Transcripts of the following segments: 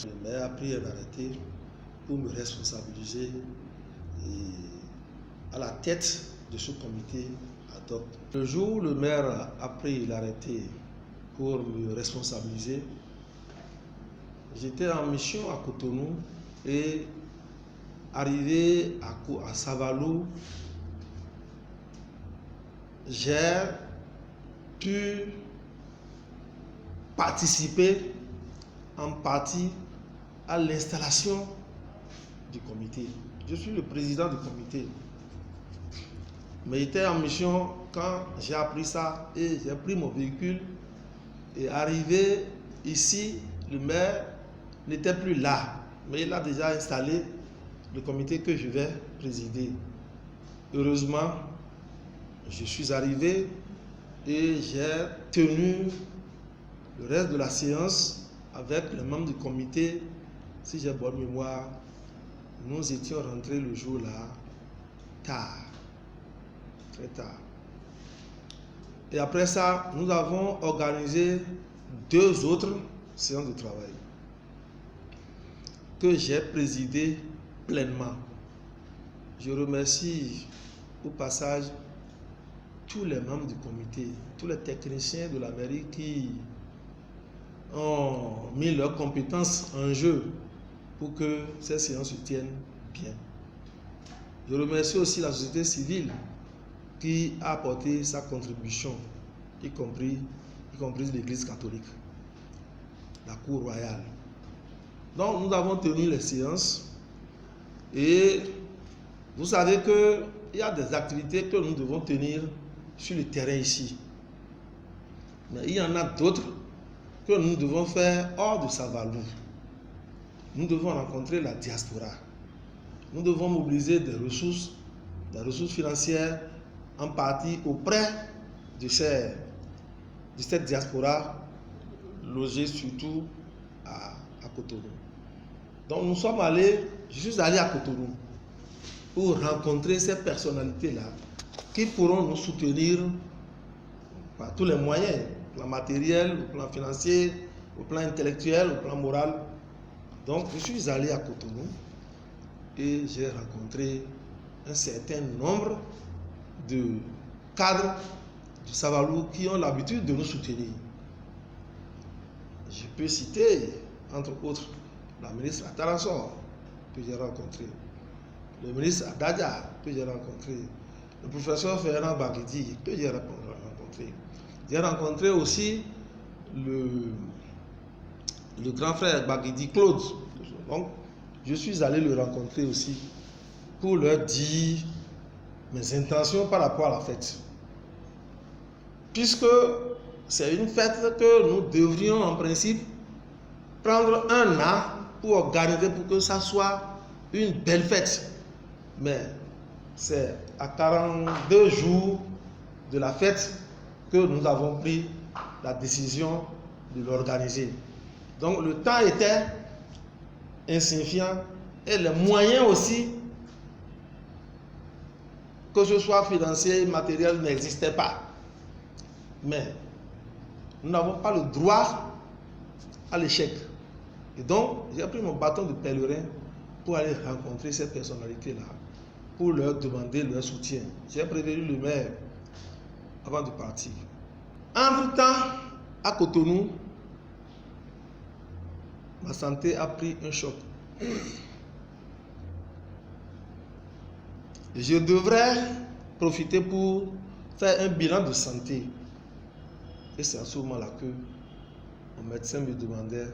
Le maire a pris un arrêté pour me responsabiliser et à la tête de ce comité ad hoc. Le jour où le maire a pris l'arrêté pour me responsabiliser, j'étais en mission à Cotonou et arrivé à Savalou, j'ai pu participer en partie à l'installation du comité. Je suis le président du comité. Mais j'étais en mission quand j'ai appris ça et j'ai pris mon véhicule et arrivé ici, le maire n'était plus là. Mais il a déjà installé le comité que je vais présider. Heureusement, je suis arrivé et j'ai tenu le reste de la séance avec les membres du comité. Si j'ai bonne mémoire, nous étions rentrés le jour-là tard, très tard. Et après ça, nous avons organisé 2 autres séances de travail que j'ai présidées pleinement. Je remercie au passage tous les membres du comité, tous les techniciens de la mairie qui ont mis leurs compétences en jeu pour que ces séances se tiennent bien. Je remercie aussi la société civile qui a apporté sa contribution, y compris l'Église catholique, la Cour royale. Donc nous avons tenu les séances et vous savez qu'il y a des activités que nous devons tenir sur le terrain ici. Mais il y en a d'autres que nous devons faire hors de Savalou. Nous devons rencontrer la diaspora. Nous devons mobiliser des ressources financières en partie auprès de cette diaspora logée surtout à Cotonou. Donc je suis allé à Cotonou pour rencontrer ces personnalités-là qui pourront nous soutenir par tous les moyens, au plan matériel, au plan financier, au plan intellectuel, au plan moral. Donc je suis allé à Cotonou et j'ai rencontré un certain nombre de cadres de Savalou qui ont l'habitude de nous soutenir. Je peux citer, entre autres, la ministre Atarassor, que j'ai rencontré, le ministre Adadja, que j'ai rencontré, le professeur Ferrand Baguidi, que j'ai rencontré. J'ai rencontré aussi le grand frère Baguidi Claude. Donc, je suis allé le rencontrer aussi pour leur dire mes intentions par rapport à la fête. Puisque c'est une fête que nous devrions en principe prendre un an pour organiser pour que ça soit une belle fête. Mais c'est à 42 jours de la fête que nous avons pris la décision de l'organiser. Donc le temps était insignifiant et les moyens aussi, que ce soit financier, matériel, n'existaient pas. Mais nous n'avons pas le droit à l'échec. Et donc, j'ai pris mon bâton de pèlerin pour aller rencontrer ces personnalités-là, pour leur demander leur soutien. J'ai prévenu le maire avant de partir. Entre-temps, à Cotonou, ma santé a pris un choc. Je devrais profiter pour faire un bilan de santé. Et c'est à ce moment-là que mon médecin me demandait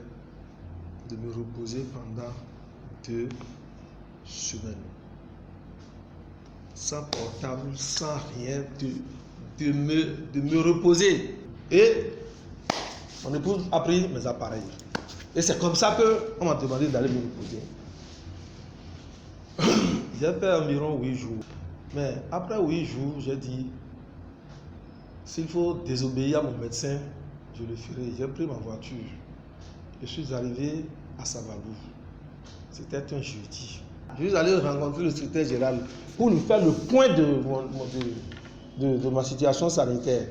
de me reposer pendant 2 semaines. Sans portable, sans rien, de me reposer. Et mon épouse a pris mes appareils. Et c'est comme ça qu'on m'a demandé d'aller me reposer. J'ai fait environ 8 jours. Mais après 8 jours, j'ai dit, s'il faut désobéir à mon médecin, je le ferai. J'ai pris ma voiture. Je suis arrivé à Savalou. C'était un jeudi. Je suis allé rencontrer le secrétaire général pour lui faire le point de ma situation sanitaire.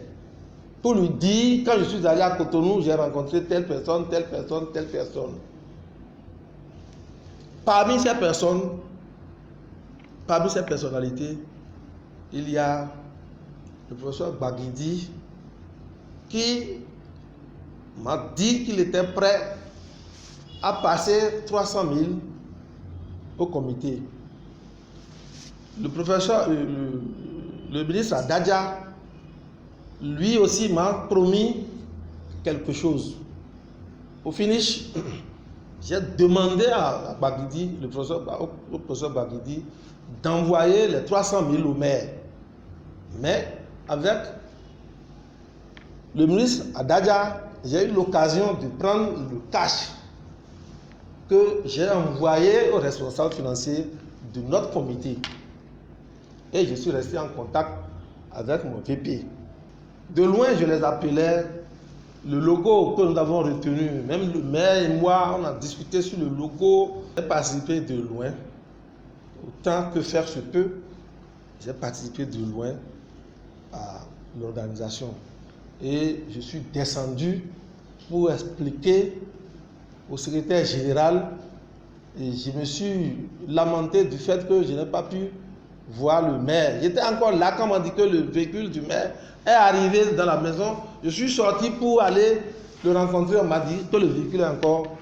Pour lui dire, quand je suis allé à Cotonou, j'ai rencontré telle personne, telle personne, telle personne. Parmi ces personnes, parmi ces personnalités, il y a le professeur Baguidi qui m'a dit qu'il était prêt à passer 300 000 au comité. Le professeur, le ministre Adadja, lui aussi m'a promis quelque chose. Au finish, j'ai demandé à Baguidi, au professeur Baguidi, d'envoyer les 300 000 au maire. Mais avec le ministre Adadja, j'ai eu l'occasion de prendre le cash que j'ai envoyé aux responsables financiers de notre comité. Et je suis resté en contact avec mon VP. De loin, je les appelais. Le logo que nous avons retenu, même le maire et moi, on a discuté sur le logo. J'ai participé de loin, autant que faire se peut. J'ai participé de loin à l'organisation. Et je suis descendu pour expliquer au secrétaire général. Et je me suis lamenté du fait que je n'ai pas pu voir le maire. J'étais encore là quand on m'a dit que le véhicule du maire est arrivé dans la maison. Je suis sorti pour aller le rencontrer. On m'a dit que le véhicule est encore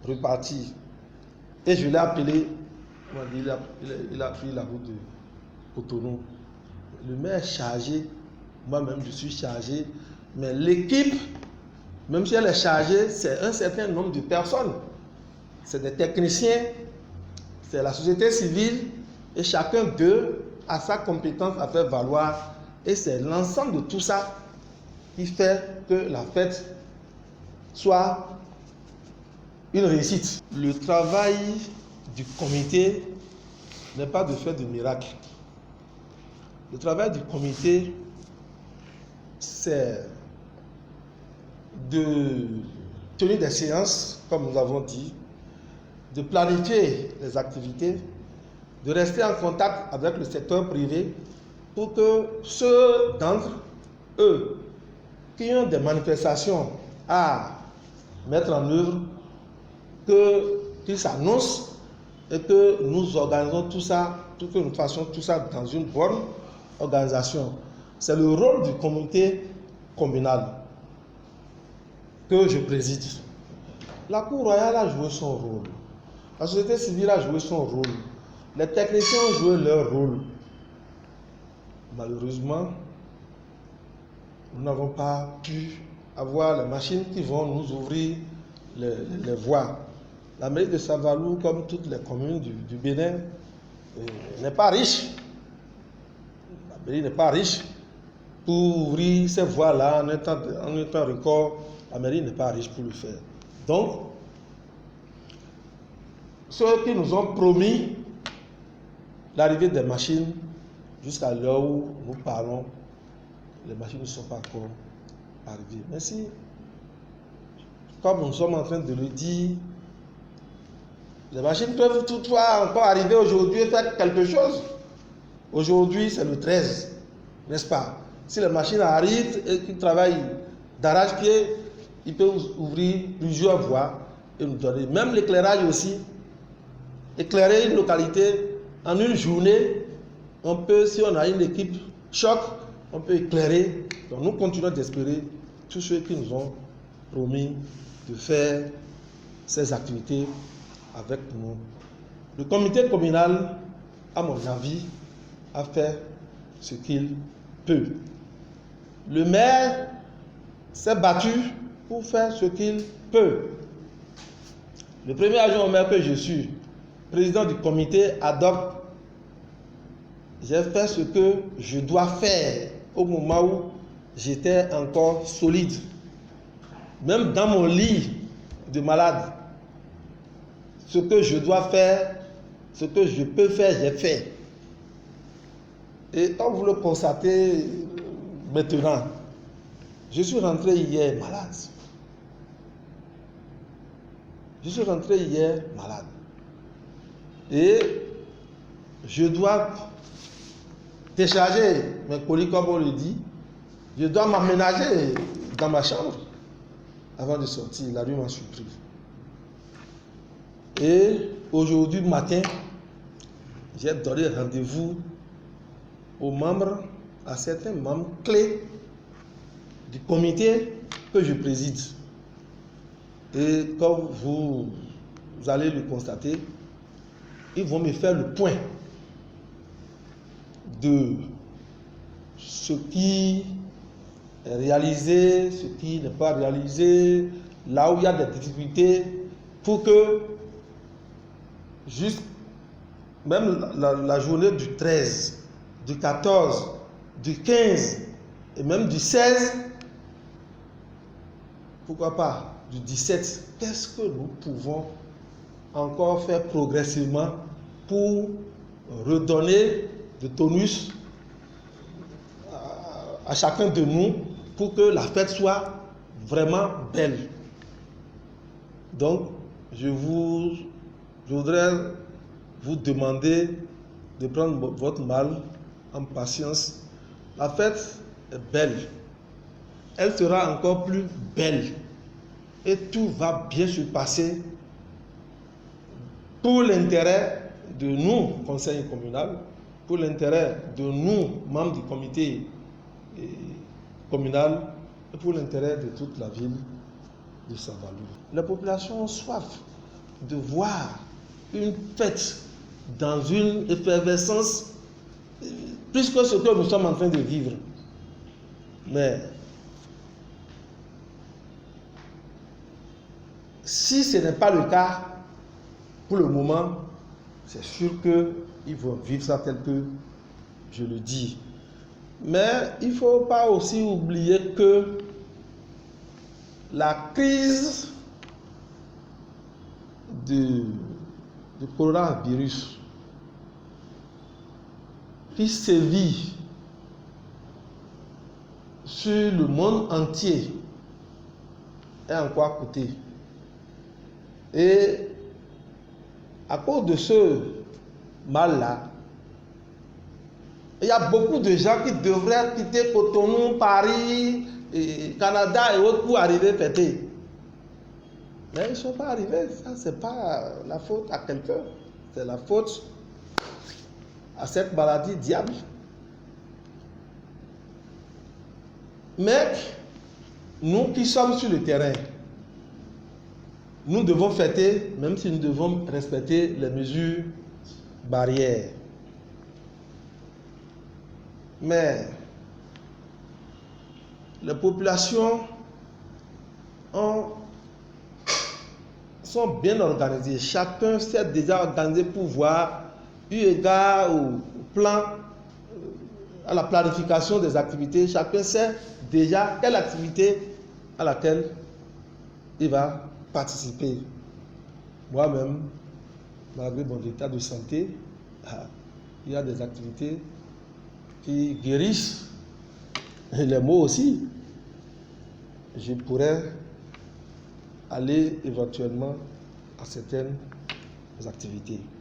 reparti. Et je l'ai appelé. On m'a dit il a pris la route de Cotonou. Le maire est chargé. Moi-même, je suis chargé. Mais l'équipe, même si elle est chargée, c'est un certain nombre de personnes. C'est des techniciens, c'est la société civile. Et chacun d'eux a sa compétence à faire valoir. Et c'est l'ensemble de tout ça qui fait que la fête soit une réussite. Le travail du comité n'est pas de faire de miracle. Le travail du comité, c'est de tenir des séances, comme nous avons dit, de planifier les activités, de rester en contact avec le secteur privé pour que ceux d'entre eux qui ont des manifestations à mettre en œuvre, qu'ils s'annoncent et que nous organisons tout ça, que nous fassions tout ça dans une bonne organisation. C'est le rôle du comité communal que je préside. La Cour royale a joué son rôle. La société civile a joué son rôle. Les techniciens ont joué leur rôle. Malheureusement, nous n'avons pas pu avoir les machines qui vont nous ouvrir les voies. La mairie de Savalou, comme toutes les communes du Bénin, n'est pas riche. La mairie n'est pas riche pour ouvrir ces voies-là en un temps record. La mairie n'est pas riche pour le faire. Donc, ceux qui nous ont promis l'arrivée des machines, jusqu'à l'heure où nous parlons, les machines ne sont pas encore arrivées. Mais si, comme nous sommes en train de le dire, les machines peuvent toutefois encore arriver aujourd'hui et faire quelque chose. Aujourd'hui, c'est le 13, n'est-ce pas? Si les machines arrivent et qu'ils travaillent d'arrache-pied, ils peuvent ouvrir plusieurs voies et nous donner. Même l'éclairage aussi. Éclairer une localité en une journée, on peut, si on a une équipe choc, on peut éclairer. Donc nous continuons d'espérer tous ceux qui nous ont promis de faire ces activités avec nous. Le comité communal, à mon avis, a fait ce qu'il peut. Le maire s'est battu pour faire ce qu'il peut. Le premier adjoint au maire que je suis, président du comité ad hoc, j'ai fait ce que je dois faire au moment où j'étais encore solide. Même dans mon lit de malade, ce que je dois faire, ce que je peux faire, j'ai fait. Et comme vous le constatez maintenant, je suis rentré hier malade. Je suis rentré hier malade. Et je dois décharger mes colis, comme on le dit. Je dois m'aménager dans ma chambre avant de sortir. La nuit m'a surpris. Et aujourd'hui matin, j'ai donné rendez-vous aux membres, à certains membres clés du comité que je préside. Et comme vous allez le constater, ils vont me faire le point de ce qui est réalisé, ce qui n'est pas réalisé, là où il y a des difficultés, pour que juste même la journée du 13, du 14, du 15 et même du 16, pourquoi pas du 17, qu'est-ce que nous pouvons encore faire progressivement pour redonner de tonus à chacun de nous pour que la fête soit vraiment belle. Donc, je voudrais vous demander de prendre votre mal en patience. La fête est belle. Elle sera encore plus belle. Et tout va bien se passer pour l'intérêt de nous, conseil communal, pour l'intérêt de nous, membres du comité communal, et pour l'intérêt de toute la ville de Saint-Valour. La population ont soif de voir une fête dans une effervescence plus que ce que nous sommes en train de vivre. Mais si ce n'est pas le cas, pour le moment, c'est sûr qu'ils vont vivre ça tel que je le dis. Mais il ne faut pas aussi oublier que la crise du coronavirus qui sévit sur le monde entier est encore à côté. Et à cause de ce mal-là, il y a beaucoup de gens qui devraient quitter Cotonou, Paris, Canada et autres pour arriver fêter. Mais ils ne sont pas arrivés. Ça, ce n'est pas la faute à quelqu'un. C'est la faute à cette maladie diable. Mais nous qui sommes sur le terrain, nous devons fêter, même si nous devons respecter les mesures barrières. Mais les populations sont bien organisées. Chacun s'est déjà organisé pour voir, eu égard au plan, à la planification des activités. Chacun sait déjà quelle activité à laquelle il va participer. Moi-même, malgré mon état de santé, il y a des activités qui guérissent. Et les mots aussi. Je pourrais aller éventuellement à certaines activités.